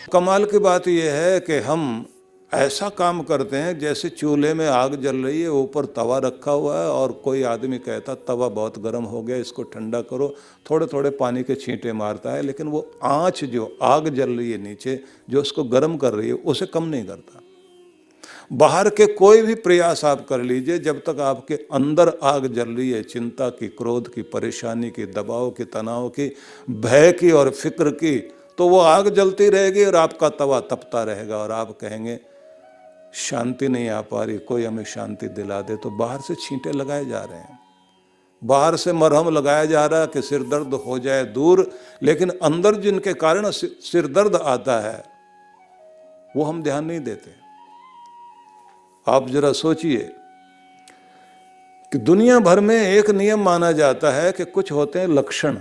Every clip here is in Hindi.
कमाल की बात यह है कि हम ऐसा काम करते हैं जैसे चूल्हे में आग जल रही है, ऊपर तवा रखा हुआ है और कोई आदमी कहता तवा बहुत गर्म हो गया, इसको ठंडा करो, थोड़े थोड़े पानी के छींटे मारता है, लेकिन वो आंच जो आग जल रही है नीचे जो उसको गर्म कर रही है उसे कम नहीं करता। बाहर के कोई भी प्रयास आप कर लीजिए, जब तक आपके अंदर आग जल रही है, चिंता की, क्रोध की, परेशानी की, दबाव की, तनाव की, भय की और फिक्र की, तो वो आग जलती रहेगी और आपका तवा तपता रहेगा और आप कहेंगे शांति नहीं आ पा रही, कोई हमें शांति दिला दे। तो बाहर से छींटे लगाए जा रहे हैं, बाहर से मरहम लगाया जा रहा है कि सिर दर्द हो जाए दूर, लेकिन अंदर जिनके कारण सिर दर्द आता है वो हम ध्यान नहीं देते। आप जरा सोचिए कि दुनिया भर में एक नियम माना जाता है कि कुछ होते हैं लक्षण।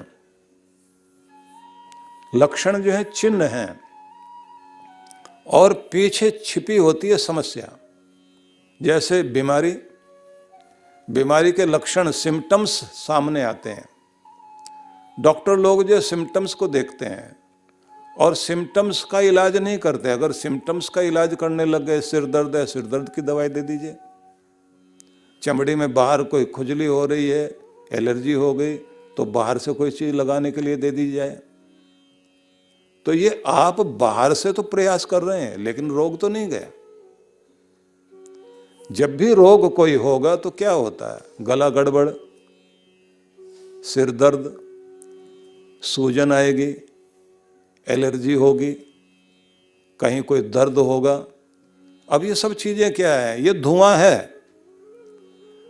लक्षण जो है चिन्ह हैं और पीछे छिपी होती है समस्या। जैसे बीमारी, बीमारी के लक्षण सिम्टम्स सामने आते हैं। डॉक्टर लोग जो सिम्टम्स को देखते हैं और सिम्टम्स का इलाज नहीं करते। अगर सिम्टम्स का इलाज करने लग गए, सिर दर्द है, सिर दर्द की दवाई दे दीजिए। चमड़ी में बाहर कोई खुजली हो रही है, एलर्जी हो गई, तो बाहर से कोई चीज लगाने के लिए दे दी जाए। तो ये आप बाहर से तो प्रयास कर रहे हैं लेकिन रोग तो नहीं गया। जब भी रोग कोई होगा तो क्या होता है? गला गड़बड़, सिर दर्द, सूजन आएगी, एलर्जी होगी, कहीं कोई दर्द होगा। अब ये सब चीजें क्या है? ये धुआं है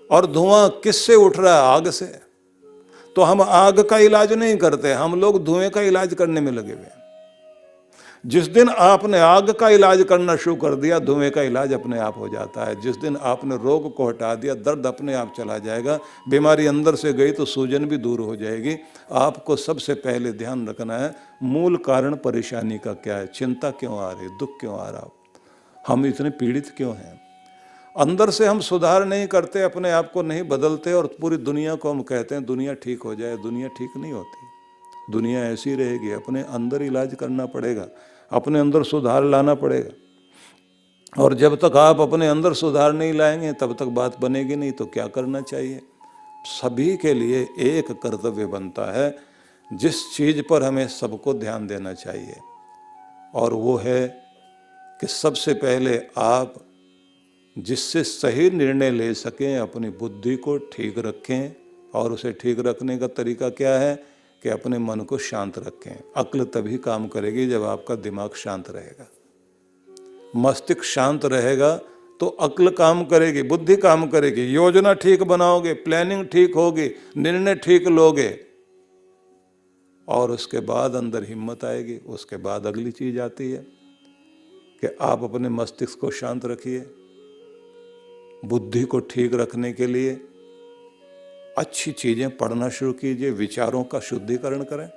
और धुआं किससे उठ रहा है? आग से। तो हम आग का इलाज नहीं करते, हम लोग धुएं का इलाज करने में लगे हुए हैं। जिस दिन आपने आग का इलाज करना शुरू कर दिया, धुएं का इलाज अपने आप हो जाता है। जिस दिन आपने रोग को हटा दिया, दर्द अपने आप चला जाएगा। बीमारी अंदर से गई तो सूजन भी दूर हो जाएगी। आपको सबसे पहले ध्यान रखना है मूल कारण परेशानी का क्या है, चिंता क्यों आ रही, दुख क्यों आ रहा, हम इतने पीड़ित क्यों हैं। अंदर से हम सुधार नहीं करते, अपने आप को नहीं बदलते और पूरी दुनिया को हम कहते हैं दुनिया ठीक हो जाए। दुनिया ठीक नहीं होती, दुनिया ऐसी रहेगी। अपने अंदर इलाज करना पड़ेगा, अपने अंदर सुधार लाना पड़ेगा। और जब तक आप अपने अंदर सुधार नहीं लाएंगे तब तक बात बनेगी नहीं। तो क्या करना चाहिए? सभी के लिए एक कर्तव्य बनता है जिस चीज पर हमें सबको ध्यान देना चाहिए, और वो है कि सबसे पहले आप जिससे सही निर्णय ले सकें, अपनी बुद्धि को ठीक रखें। और उसे ठीक रखने का तरीका क्या है कि अपने मन को शांत रखें। अक्ल तभी काम करेगी जब आपका दिमाग शांत रहेगा। मस्तिष्क शांत रहेगा तो अक्ल काम करेगी, बुद्धि काम करेगी। योजना ठीक बनाओगे, प्लानिंग ठीक होगी, निर्णय ठीक लोगे, और उसके बाद अंदर हिम्मत आएगी। उसके बाद अगली चीज आती है कि आप अपने मस्तिष्क को शांत रखिए। बुद्धि को ठीक रखने के लिए अच्छी चीजें पढ़ना शुरू कीजिए, विचारों का शुद्धिकरण करें।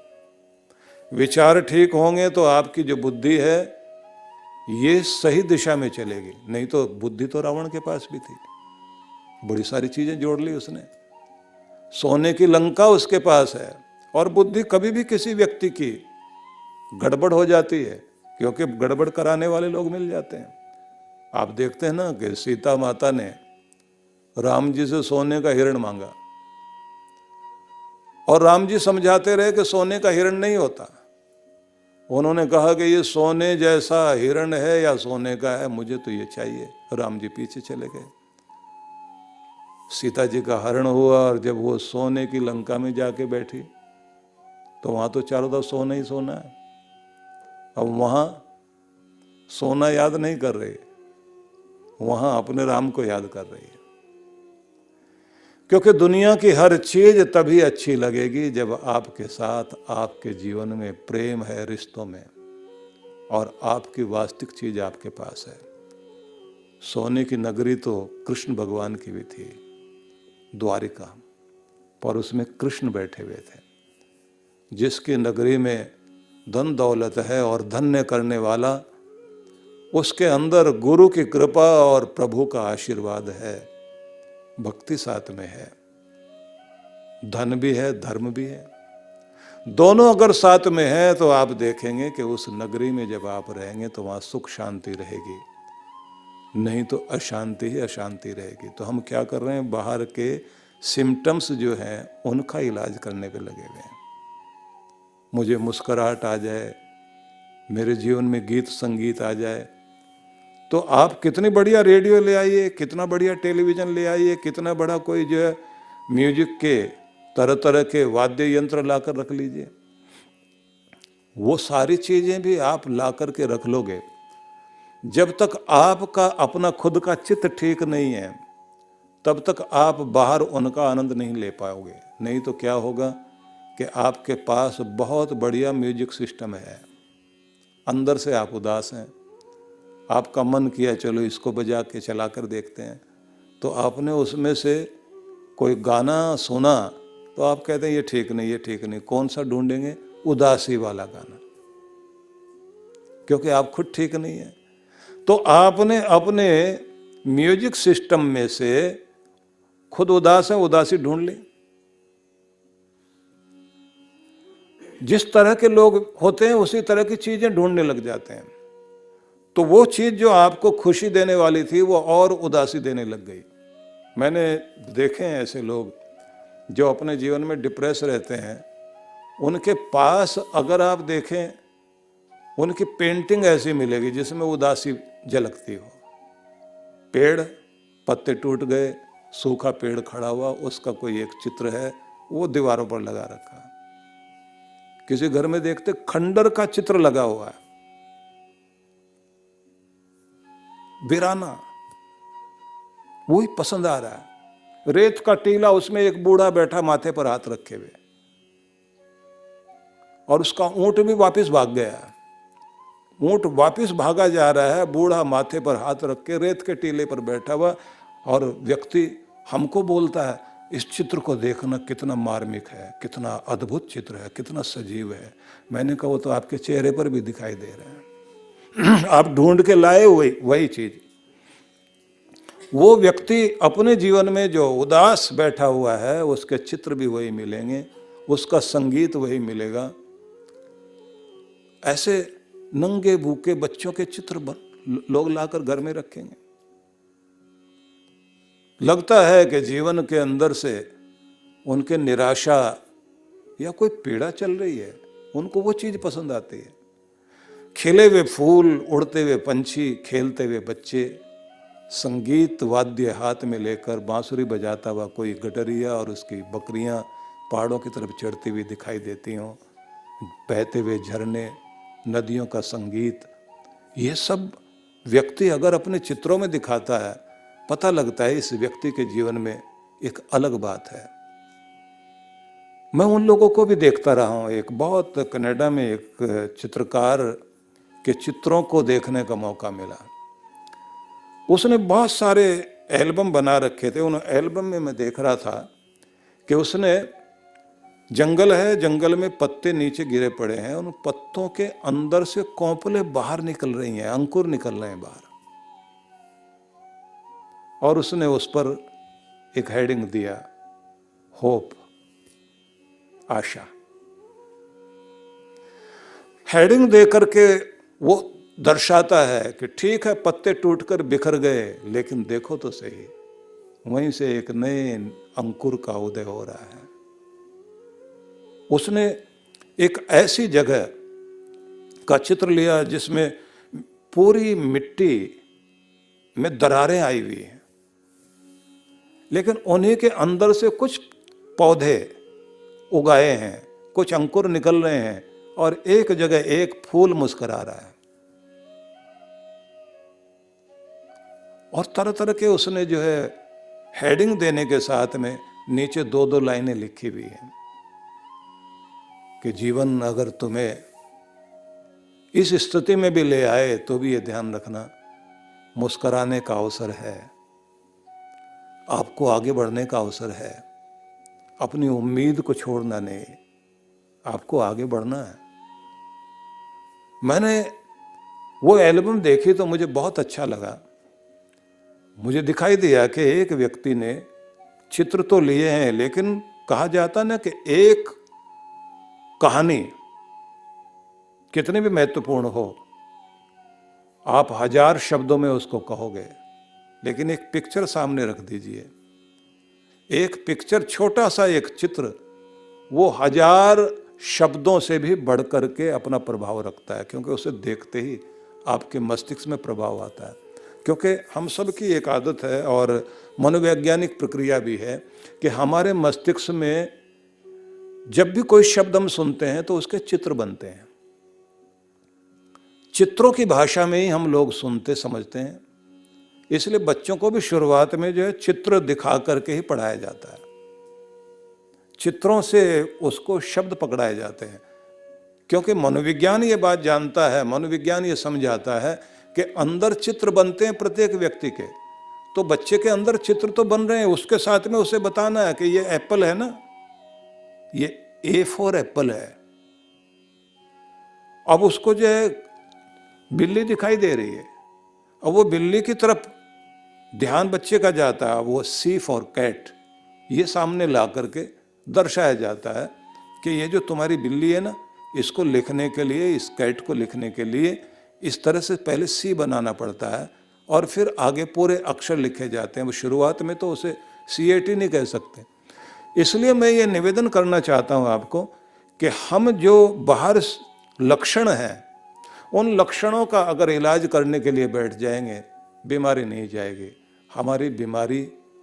विचार ठीक होंगे तो आपकी जो बुद्धि है ये सही दिशा में चलेगी। नहीं तो बुद्धि तो रावण के पास भी थी, बड़ी सारी चीजें जोड़ ली उसने। सोने की लंका उसके पास है। और बुद्धि कभी भी किसी व्यक्ति की गड़बड़ हो जाती है, क्योंकि गड़बड़ कराने वाले लोग मिल जाते हैं। आप देखते हैं ना कि सीता माता ने राम जी से सोने का हिरण मांगा और राम जी समझाते रहे कि सोने का हिरण नहीं होता। उन्होंने कहा कि ये सोने जैसा हिरण है या सोने का है, मुझे तो ये चाहिए। राम जी पीछे चले गए। सीता जी का हरण हुआ और जब वो सोने की लंका में जाके बैठी तो वहां तो चारों तरफ सोना ही सोना है। अब वहां सोना याद नहीं कर रही, वहां अपने राम को याद कर रही है। क्योंकि दुनिया की हर चीज तभी अच्छी लगेगी जब आपके साथ आपके जीवन में प्रेम है, रिश्तों में, और आपकी वास्तविक चीज आपके पास है। सोने की नगरी तो कृष्ण भगवान की भी थी, द्वारिका, पर उसमें कृष्ण बैठे हुए थे। जिसकी नगरी में धन दौलत है और धन्य करने वाला, उसके अंदर गुरु की कृपा और प्रभु का आशीर्वाद है, भक्ति साथ में है, धन भी है, धर्म भी है। दोनों अगर साथ में है तो आप देखेंगे कि उस नगरी में जब आप रहेंगे तो वहाँ सुख शांति रहेगी, नहीं तो अशांति ही अशांति रहेगी। तो हम क्या कर रहे हैं, बाहर के सिम्टम्स जो हैं उनका इलाज करने पे लगे हुए हैं। मुझे मुस्कुराहट आ जाए, मेरे जीवन में गीत संगीत आ जाए, तो आप कितनी बढ़िया रेडियो ले आइए, कितना बढ़िया टेलीविज़न ले आइए, कितना बड़ा कोई जो है म्यूजिक के तरह तरह के वाद्य यंत्र ला कर रख लीजिए। वो सारी चीज़ें भी आप ला कर के रख लोगे, जब तक आपका अपना खुद का चित्त ठीक नहीं है तब तक आप बाहर उनका आनंद नहीं ले पाओगे। नहीं तो क्या होगा कि आपके पास बहुत बढ़िया म्यूजिक सिस्टम है, अंदर से आप उदास हैं, आपका मन किया चलो इसको बजा के चला कर देखते हैं, तो आपने उसमें से कोई गाना सुना तो आप कहते हैं ये ठीक नहीं, ये ठीक नहीं। कौन सा ढूंढेंगे? उदासी वाला गाना, क्योंकि आप खुद ठीक नहीं है। तो आपने अपने म्यूजिक सिस्टम में से खुद उदास है, उदासी ढूंढ ली। जिस तरह के लोग होते हैं उसी तरह की चीजें ढूंढने लग जाते हैं, तो वो चीज जो आपको खुशी देने वाली थी वो और उदासी देने लग गई। मैंने देखे हैं ऐसे लोग जो अपने जीवन में डिप्रेस रहते हैं, उनके पास अगर आप देखें उनकी पेंटिंग ऐसी मिलेगी जिसमें उदासी झलकती हो। पेड़, पत्ते टूट गए, सूखा पेड़ खड़ा हुआ, उसका कोई एक चित्र है, वो दीवारों पर लगा रखा। किसी घर में देखते खंडर का चित्र लगा हुआ है, वीराना, वही पसंद आ रहा है। रेत का टीला, उसमें एक बूढ़ा बैठा माथे पर हाथ रखे हुए, और उसका ऊंट भी वापस भाग गया। ऊंट वापस भागा जा रहा है, बूढ़ा माथे पर हाथ रख के रेत के टीले पर बैठा हुआ, और व्यक्ति हमको बोलता है इस चित्र को देखना कितना मार्मिक है, कितना अद्भुत चित्र है, कितना सजीव है। मैंने कहा वो तो आपके चेहरे पर भी दिखाई दे रहा है। आप ढूंढ के लाए वही चीज। वो व्यक्ति अपने जीवन में जो उदास बैठा हुआ है उसके चित्र भी वही मिलेंगे, उसका संगीत वही मिलेगा। ऐसे नंगे भूखे बच्चों के चित्र लोग लाकर घर में रखेंगे। लगता है कि जीवन के अंदर से उनके निराशा या कोई पीड़ा चल रही है, उनको वो चीज पसंद आती है। खिले हुए फूल, उड़ते हुए पंछी, खेलते हुए बच्चे, संगीत वाद्य हाथ में लेकर बांसुरी बजाता हुआ कोई गडरिया और उसकी बकरियां पहाड़ों की तरफ चढ़ती हुई दिखाई देती हों, बहते हुए झरने, नदियों का संगीत, ये सब व्यक्ति अगर अपने चित्रों में दिखाता है, पता लगता है इस व्यक्ति के जीवन में एक अलग बात है। मैं उन लोगों को भी देखता रहा हूँ। एक बहुत कनाडा में एक चित्रकार के चित्रों को देखने का मौका मिला। उसने बहुत सारे एल्बम बना रखे थे। उन एल्बम में मैं देख रहा था कि उसने जंगल है, जंगल में पत्ते नीचे गिरे पड़े हैं, उन पत्तों के अंदर से कोंपले बाहर निकल रही हैं, अंकुर निकल रहे हैं बाहर, और उसने उस पर एक हेडिंग दिया, होप, आशा। हेडिंग दे करके वो दर्शाता है कि ठीक है पत्ते टूटकर बिखर गए, लेकिन देखो तो सही, वहीं से एक नए अंकुर का उदय हो रहा है। उसने एक ऐसी जगह का चित्र लिया जिसमें पूरी मिट्टी में दरारें आई हुई हैं, लेकिन उन्हीं के अंदर से कुछ पौधे उगाए हैं, कुछ अंकुर निकल रहे हैं, और एक जगह एक फूल मुस्कुरा रहा है। और तरह तरह के उसने जो है हेडिंग देने के साथ में नीचे 2-2 लाइनें लिखी हुई हैं कि जीवन अगर तुम्हें इस स्थिति में भी ले आए तो भी ये ध्यान रखना, मुस्कुराने का अवसर है, आपको आगे बढ़ने का अवसर है, अपनी उम्मीद को छोड़ना नहीं, आपको आगे बढ़ना है। मैंने वो एल्बम देखी तो मुझे बहुत अच्छा लगा। मुझे दिखाई दिया कि एक व्यक्ति ने चित्र तो लिए हैं, लेकिन कहा जाता ना कि एक कहानी कितनी भी महत्वपूर्ण हो, आप 1000 शब्दों में उसको कहोगे, लेकिन एक पिक्चर सामने रख दीजिए, एक पिक्चर, छोटा सा एक चित्र, वो 1000 शब्दों से भी बढ़ करके अपना प्रभाव रखता है, क्योंकि उसे देखते ही आपके मस्तिष्क में प्रभाव आता है। क्योंकि हम सब की एक आदत है और मनोवैज्ञानिक प्रक्रिया भी है कि हमारे मस्तिष्क में जब भी कोई शब्द हम सुनते हैं तो उसके चित्र बनते हैं। चित्रों की भाषा में ही हम लोग सुनते समझते हैं, इसलिए बच्चों को भी शुरुआत में जो है चित्र दिखा करके ही पढ़ाया जाता है, चित्रों से उसको शब्द पकड़ाए जाते हैं। क्योंकि मनोविज्ञान ये बात जानता है, मनोविज्ञान ये समझाता है कि अंदर चित्र बनते हैं प्रत्येक व्यक्ति के, तो बच्चे के अंदर चित्र तो बन रहे हैं, उसके साथ में उसे बताना है कि ये एप्पल है ना, ये ए फॉर एप्पल है। अब उसको जो है बिल्ली दिखाई दे रही है, अब वो बिल्ली की तरफ ध्यान बच्चे का जाता है, वो सी फॉर कैट ये सामने ला करके दर्शाया जाता है कि ये जो तुम्हारी बिल्ली है ना, इसको लिखने के लिए, इस कैट को लिखने के लिए इस तरह से पहले सी बनाना पड़ता है और फिर आगे पूरे अक्षर लिखे जाते हैं। वो शुरुआत में तो उसे CAT नहीं कह सकते। इसलिए मैं ये निवेदन करना चाहता हूँ आपको कि हम जो बाहर लक्षण हैं, उन लक्षणों का अगर इलाज करने के लिए बैठ जाएंगे, बीमारी नहीं जाएगी। हमारी बीमारी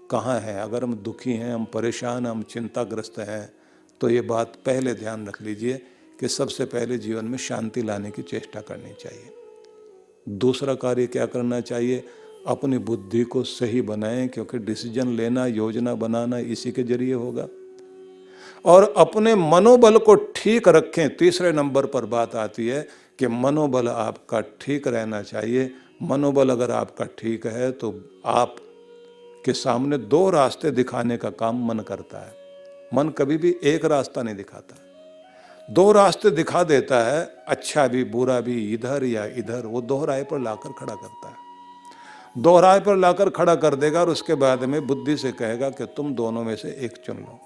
कहाँ है? अगर हम दुखी हैं, हम परेशान, हम चिंताग्रस्त हैं, तो ये बात पहले ध्यान रख लीजिए कि सबसे पहले जीवन में शांति लाने की चेष्टा करनी चाहिए। दूसरा कार्य क्या करना चाहिए? अपनी बुद्धि को सही बनाएं, क्योंकि डिसीजन लेना, योजना बनाना इसी के जरिए होगा। और अपने मनोबल को ठीक रखें। तीसरे नंबर पर बात आती है कि मनोबल आपका ठीक रहना चाहिए। मनोबल अगर आपका ठीक है तो आप के सामने 2 रास्ते दिखाने का काम मन करता है। मन कभी भी एक रास्ता नहीं दिखाता, 2 रास्ते दिखा देता है, अच्छा भी बुरा भी, इधर या इधर, वो दोहराए पर लाकर खड़ा करता है। दोहराए पर लाकर खड़ा कर देगा और उसके बाद में बुद्धि से कहेगा कि तुम दोनों में से एक चुन लो।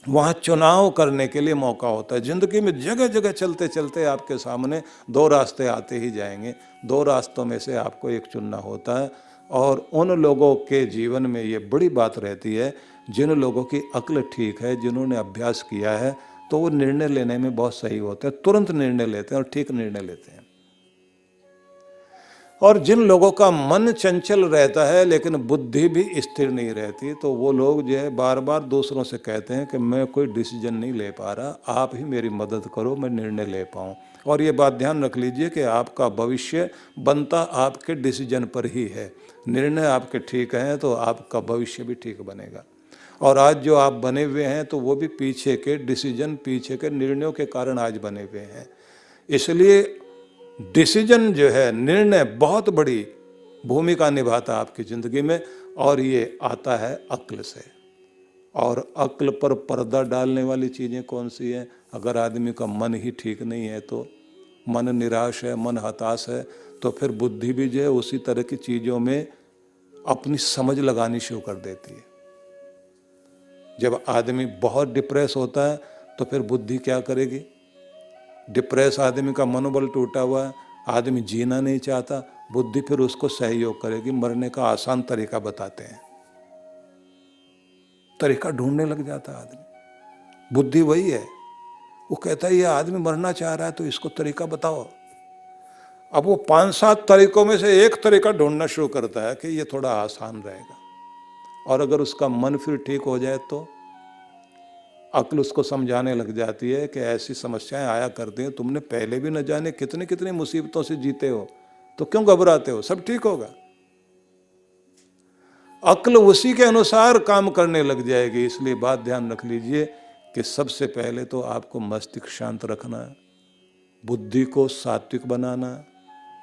वहाँ चुनाव करने के लिए मौका होता है। जिंदगी में जगह जगह चलते चलते आपके सामने 2 रास्ते आते ही जाएंगे, 2 रास्तों में से आपको एक चुनना होता है। और उन लोगों के जीवन में ये बड़ी बात रहती है जिन लोगों की अक्ल ठीक है, जिन्होंने अभ्यास किया है, तो वो निर्णय लेने में बहुत सही होते हैं, तुरंत निर्णय लेते हैं और ठीक निर्णय लेते हैं। और जिन लोगों का मन चंचल रहता है लेकिन बुद्धि भी स्थिर नहीं रहती, तो वो लोग जो है बार बार दूसरों से कहते हैं कि मैं कोई डिसीजन नहीं ले पा रहा, आप ही मेरी मदद करो, मैं निर्णय ले पाऊँ। और ये बात ध्यान रख लीजिए कि आपका भविष्य बनता आपके डिसीजन पर ही है। निर्णय आपके ठीक हैं तो आपका भविष्य भी ठीक बनेगा। और आज जो आप बने हुए हैं तो वो भी पीछे के डिसीजन, पीछे के निर्णयों के कारण आज बने हुए हैं। इसलिए डिसीजन जो है, निर्णय बहुत बड़ी भूमिका निभाता है आपकी ज़िंदगी में, और ये आता है अक्ल से। और अक्ल पर पर्दा डालने वाली चीज़ें कौन सी हैं? अगर आदमी का मन ही ठीक नहीं है, तो मन निराश है, मन हताश है, तो फिर बुद्धि भी जो है उसी तरह की चीज़ों में अपनी समझ लगानी शुरू कर देती है। जब आदमी बहुत डिप्रेस होता है तो फिर बुद्धि क्या करेगी? डिप्रेस आदमी का मनोबल टूटा हुआ है, आदमी जीना नहीं चाहता, बुद्धि फिर उसको सहयोग करेगी, मरने का आसान तरीका बताते हैं, तरीका ढूंढने लग जाता है आदमी। बुद्धि वही है, वो कहता है ये आदमी मरना चाह रहा है तो इसको तरीका बताओ। अब वो 5-7 तरीकों में से एक तरीका ढूंढना शुरू करता है कि ये थोड़ा आसान रहेगा। और अगर उसका मन फिर ठीक हो जाए तो अक्ल उसको समझाने लग जाती है कि ऐसी समस्याएं आया करती हैं, तुमने पहले भी न जाने कितनी कितनी मुसीबतों से जीते हो, तो क्यों घबराते हो, सब ठीक होगा। अक्ल उसी के अनुसार काम करने लग जाएगी। इसलिए बात ध्यान रख लीजिए कि सबसे पहले तो आपको मस्तिष्क शांत रखना है, बुद्धि को सात्विक बनाना,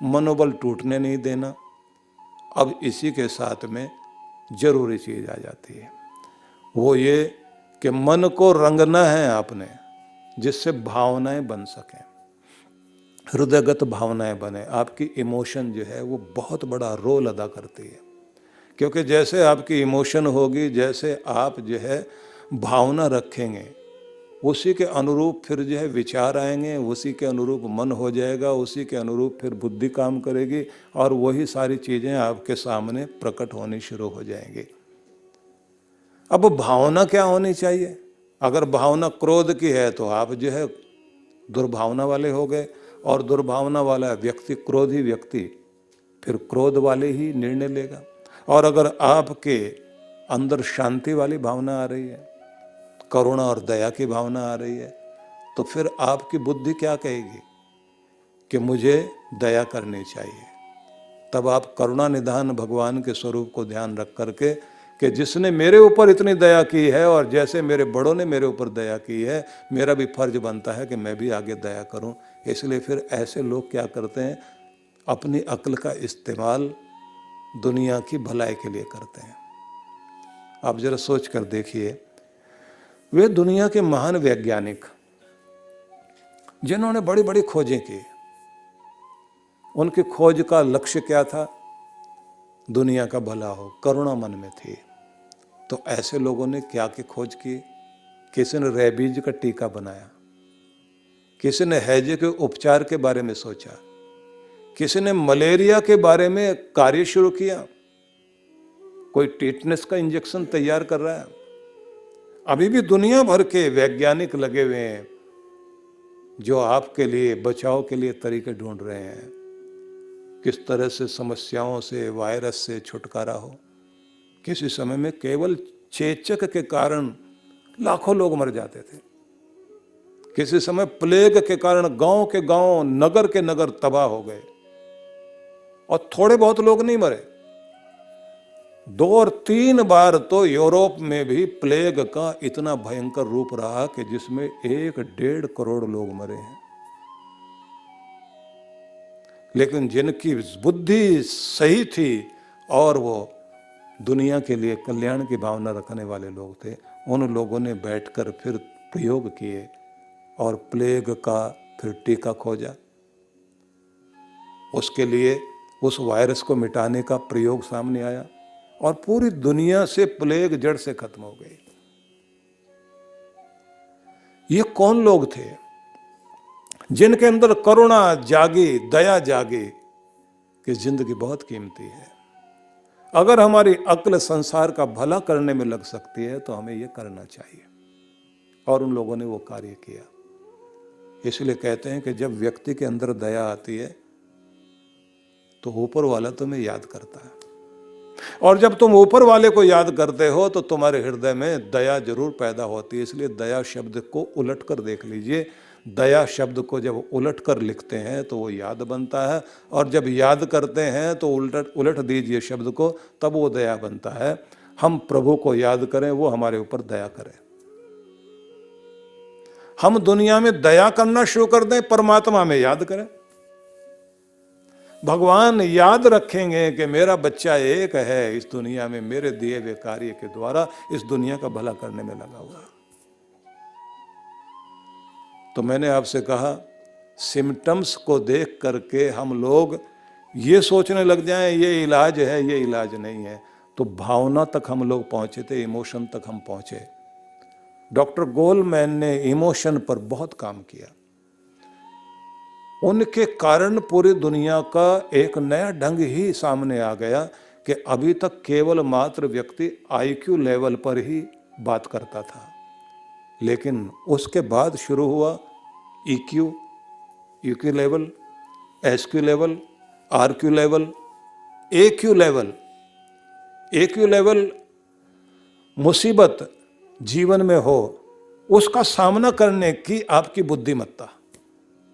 मनोबल टूटने नहीं देना। अब इसी के साथ में जरूरी चीज आ जाती है, वो ये कि मन को रंगना है आपने, जिससे भावनाएं बन सकें, हृदयगत भावनाएं बने। आपकी इमोशन जो है वो बहुत बड़ा रोल अदा करती है, क्योंकि जैसे आपकी इमोशन होगी, जैसे आप जो है भावना रखेंगे, उसी के अनुरूप फिर जो है विचार आएंगे, उसी के अनुरूप मन हो जाएगा, उसी के अनुरूप फिर बुद्धि काम करेगी और वही सारी चीजें आपके सामने प्रकट होनी शुरू हो जाएंगी। अब भावना क्या होनी चाहिए? अगर भावना क्रोध की है तो आप जो है दुर्भावना वाले हो गए, और दुर्भावना वाला व्यक्ति, क्रोधी व्यक्ति, फिर क्रोध वाले ही निर्णय लेगा। और अगर आपके अंदर शांति वाली भावना आ रही है, करुणा और दया की भावना आ रही है, तो फिर आपकी बुद्धि क्या कहेगी कि मुझे दया करनी चाहिए। तब आप करुणा निधान भगवान के स्वरूप को ध्यान रख करके कि जिसने मेरे ऊपर इतनी दया की है और जैसे मेरे बड़ों ने मेरे ऊपर दया की है, मेरा भी फर्ज बनता है कि मैं भी आगे दया करूं। इसलिए फिर ऐसे लोग क्या करते हैं, अपनी अक्ल का इस्तेमाल दुनिया की भलाई के लिए करते हैं। आप जरा सोच कर देखिए, वे दुनिया के महान वैज्ञानिक जिन्होंने बड़ी बड़ी खोजें की, उनकी खोज का लक्ष्य क्या था? दुनिया का भला हो, करुणा मन में थी। तो ऐसे लोगों ने क्या की खोज की? किसी ने रेबीज का टीका बनाया, किसी ने हैजे के उपचार के बारे में सोचा, किसी ने मलेरिया के बारे में कार्य शुरू किया, कोई टेटनस का इंजेक्शन तैयार कर रहा है। अभी भी दुनिया भर के वैज्ञानिक लगे हुए हैं जो आपके लिए बचाव के लिए तरीके ढूंढ रहे हैं, किस तरह से समस्याओं से, वायरस से छुटकारा हो। किसी समय में केवल चेचक के कारण लाखों लोग मर जाते थे, किसी समय प्लेग के कारण गांव के गांव, नगर के नगर तबाह हो गए, और थोड़े बहुत लोग नहीं मरे। 2 और 3 बार तो यूरोप में भी प्लेग का इतना भयंकर रूप रहा कि जिसमें 1-1.5 करोड़ लोग मरे हैं। लेकिन जिनकी बुद्धि सही थी और वो दुनिया के लिए कल्याण की भावना रखने वाले लोग थे, उन लोगों ने बैठकर फिर प्रयोग किए और प्लेग का फिर टीका खोजा। उसके लिए उस वायरस को मिटाने का प्रयोग सामने आया और पूरी दुनिया से प्लेग जड़ से खत्म हो गई। ये कौन लोग थे जिनके अंदर करुणा जागी, दया जागी कि जिंदगी बहुत कीमती है। अगर हमारी अक्ल संसार का भला करने में लग सकती है तो हमें यह करना चाहिए, और उन लोगों ने वो कार्य किया। इसलिए कहते हैं कि जब व्यक्ति के अंदर दया आती है तो ऊपर वाला तुम्हें याद करता है, और जब तुम ऊपर वाले को याद करते हो तो तुम्हारे हृदय में दया जरूर पैदा होती है। इसलिए दया शब्द को उलट कर देख लीजिए। दया शब्द को जब उलट कर लिखते हैं तो वो याद बनता है, और जब याद करते हैं तो उलट दीजिए शब्द को, तब वो दया बनता है। हम प्रभु को याद करें, वो हमारे ऊपर दया करें। हम दुनिया में दया करना शुरू कर दें, परमात्मा में याद करें। भगवान याद रखेंगे कि मेरा बच्चा एक है इस दुनिया में, मेरे दिए हुए कार्य के द्वारा इस दुनिया का भला करने में लगा हुआ है। तो मैंने आपसे कहा, सिम्टम्स को देख करके हम लोग ये सोचने लग जाएं ये इलाज है, ये इलाज नहीं है, तो भावना तक हम लोग पहुंचे थे, इमोशन तक हम पहुंचे। डॉक्टर गोलमैन ने इमोशन पर बहुत काम किया। उनके कारण पूरी दुनिया का एक नया ढंग ही सामने आ गया कि अभी तक केवल मात्र व्यक्ति आईक्यू लेवल पर ही बात करता था, लेकिन उसके बाद शुरू हुआ EQ, UQ level, SQ level, RQ level, AQ level. AQ level मुसीबत जीवन में हो उसका सामना करने की आपकी बुद्धिमत्ता,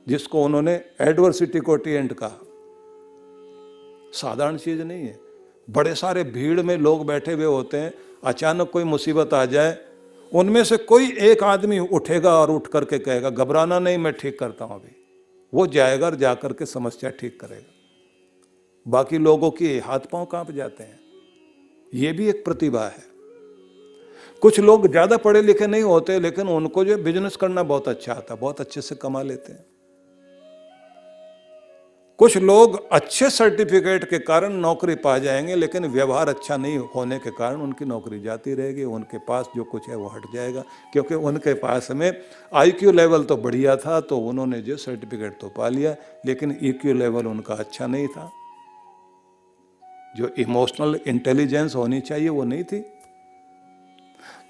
जिसको उन्होंने एडवर्सिटी कोटिएंट कहा। साधारण चीज नहीं है। बड़े सारे भीड़ में लोग बैठे हुए होते हैं, अचानक कोई मुसीबत आ जाए, उनमें से कोई एक आदमी उठेगा और उठ करके कहेगा घबराना नहीं, मैं ठीक करता हूं अभी। वो जाएगा और जाकर के समस्या ठीक करेगा। बाकी लोगों के हाथ पांव कांप जाते हैं। ये भी एक प्रतिभा है। कुछ लोग ज्यादा पढ़े लिखे नहीं होते, लेकिन उनको जो बिजनेस करना बहुत अच्छा आता, बहुत अच्छे से कमा लेते हैं। कुछ लोग अच्छे सर्टिफिकेट के कारण नौकरी पा जाएंगे, लेकिन व्यवहार अच्छा नहीं होने के कारण उनकी नौकरी जाती रहेगी, उनके पास जो कुछ है वो हट जाएगा, क्योंकि उनके पास में आईक्यू लेवल तो बढ़िया था, तो उन्होंने जो सर्टिफिकेट तो पा लिया, लेकिन ईक्यू लेवल उनका अच्छा नहीं था। जो इमोशनल इंटेलिजेंस होनी चाहिए वो नहीं थी।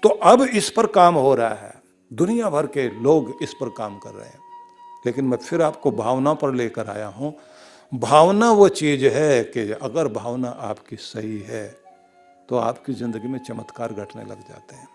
तो अब इस पर काम हो रहा है, दुनिया भर के लोग इस पर काम कर रहे हैं। लेकिन मैं फिर आपको भावना पर लेकर आया हूं। भावना वो चीज है कि अगर भावना आपकी सही है तो आपकी जिंदगी में चमत्कार घटने लग जाते हैं।